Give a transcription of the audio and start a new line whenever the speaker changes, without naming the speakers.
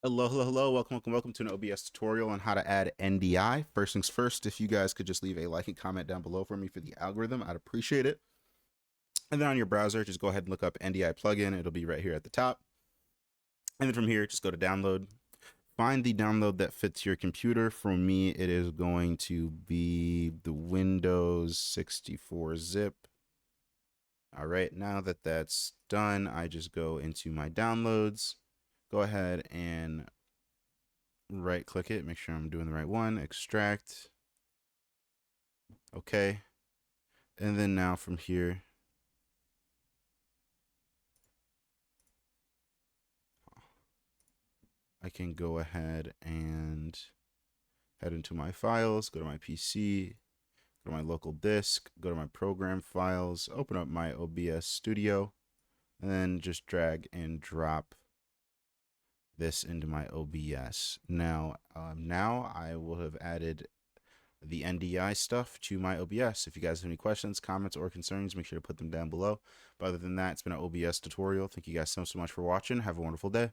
Hello, hello, hello. Welcome to an OBS tutorial on how to add NDI. First things first, if you guys could just leave a like and comment down below for me for the algorithm, I'd appreciate it. And then on your browser, just go ahead and look up NDI plugin. It'll be right here at the top. And then from here, just go to download. Find the download that fits your computer. For me, it is going to be the Windows 64 zip. All right, now that that's done, I just go into my downloads. Go ahead and right click it, make sure I'm doing the right one, extract. Okay. And then now from here, I can go ahead and head into my files, go to my PC, go to my local disk, go to my program files, open up my OBS studio, and then just drag and drop this into my OBS. Now I will have added the NDI stuff to my OBS. If you guys have any questions, comments, or concerns, make sure to put them down below. But other than that, it's been an OBS tutorial. Thank you guys so much for watching. Have a wonderful day.